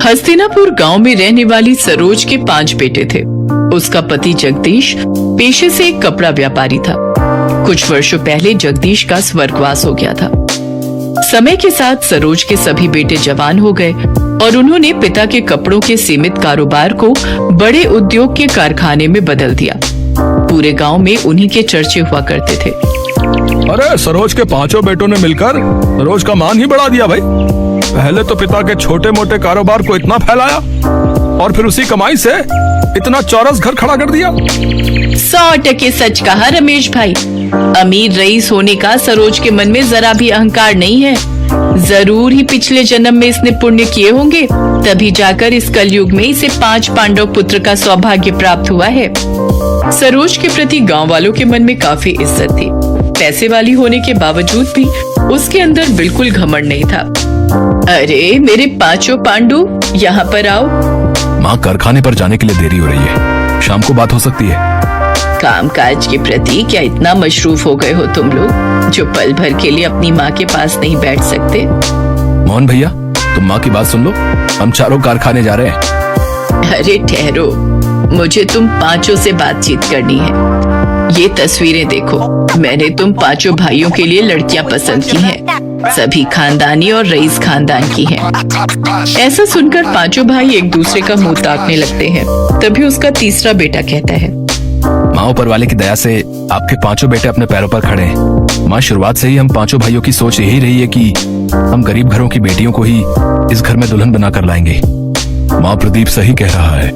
हस्तिनापुर गांव में रहने वाली सरोज के 5 बेटे थे। उसका पति जगदीश पेशे से एक कपड़ा व्यापारी था। कुछ वर्षों पहले जगदीश का स्वर्गवास हो गया था। समय के साथ सरोज के सभी बेटे जवान हो गए और उन्होंने पिता के कपड़ों के सीमित कारोबार को बड़े उद्योग के कारखाने में बदल दिया। पूरे गांव में उन्हीं के चर्चे हुआ करते थे। अरे सरोज के 5 बेटों ने मिलकर सरोज का मान ही बढ़ा दिया भाई। पहले तो पिता के छोटे मोटे कारोबार को इतना फैलाया और फिर उसी कमाई से इतना चौरस घर खड़ा कर दिया। 100% सच कहा रमेश भाई। अमीर रईस होने का सरोज के मन में जरा भी अहंकार नहीं है। जरूर ही पिछले जन्म में इसने पुण्य किए होंगे, तभी जाकर इस कलयुग में इसे 5 पांडव पुत्र का सौभाग्य प्राप्त हुआ है। सरोज के प्रति गांव वालों के मन में काफी इज्जत थी। पैसे वाली होने के बावजूद भी उसके अंदर बिल्कुल घमंड नहीं था। अरे मेरे 5 पांडु, यहाँ पर आओ। माँ, कारखाने पर जाने के लिए देरी हो रही है, शाम को बात हो सकती है। कामकाज के प्रति क्या इतना मशरूफ हो गए हो तुम लोग, जो पल भर के लिए अपनी माँ के पास नहीं बैठ सकते? मोहन भैया, तुम माँ की बात सुन लो, हम चारों कारखाने जा रहे हैं। अरे ठहरो, मुझे तुम 5 से बातचीत करनी है। ये तस्वीरें देखो, मैंने तुम 5 भाइयों के लिए लड़कियां पसंद की हैं। सभी खानदानी और रईस खानदान की हैं। ऐसा सुनकर 5 भाई एक दूसरे का मुंह ताकने लगते हैं। तभी उसका तीसरा बेटा कहता है, माँ, ऊपर वाले की दया से आपके 5 बेटे अपने पैरों पर खड़े हैं। माँ, शुरुआत से ही हम 5 भाइयों की सोच यही रही है कि हम गरीब घरों की बेटियों को ही इस घर में दुल्हन बनाकर लाएंगे। माँ, प्रदीप सही कह रहा है।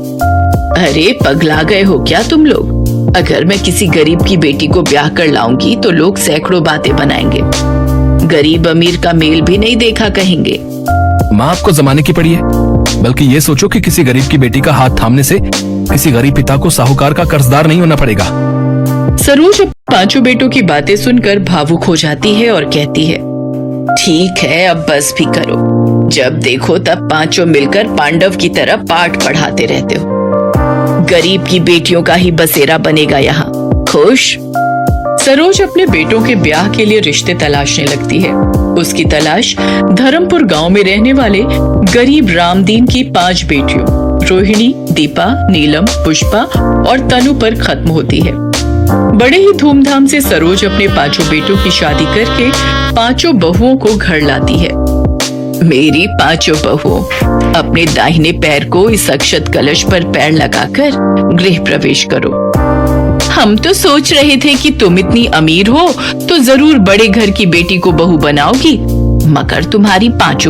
अरे पगला गए हो क्या तुम लोग? अगर मैं किसी गरीब की बेटी को ब्याह कर लाऊंगी तो लोग सैकड़ों बातें बनाएंगे। गरीब अमीर का मेल भी नहीं देखा कहेंगे। माँ, आपको जमाने की पड़ी है, बल्कि ये सोचो कि किसी गरीब की बेटी का हाथ थामने से किसी गरीब पिता को साहूकार का कर्जदार नहीं होना पड़ेगा। सरोज 5 बेटों की बातें सुनकर भावुक हो जाती है और कहती है, ठीक है, अब बस भी करो। जब देखो तब 5 मिलकर पांडव की तरह पाठ पढ़ाते रहते हो। गरीब की बेटियों का ही बसेरा बनेगा यहाँ। खुश? सरोज अपने बेटों के ब्याह के लिए रिश्ते तलाशने लगती है। उसकी तलाश धर्मपुर गांव में रहने वाले गरीब रामदीन की 5 बेटियों रोहिणी, दीपा, नीलम, पुष्पा और तनु पर खत्म होती है। बड़े ही धूमधाम से सरोज अपने 5 बेटों की शादी करके 5 बहुओं को घर लाती है। मेरी 5 बहुओं, अपने दाहिने पैर को इस अक्षत कलश पर पैर लगाकर गृह प्रवेश करो। हम तो सोच रहे थे कि तुम इतनी अमीर हो तो जरूर बड़े घर की बेटी को बहू बनाओगी, मगर तुम्हारी 5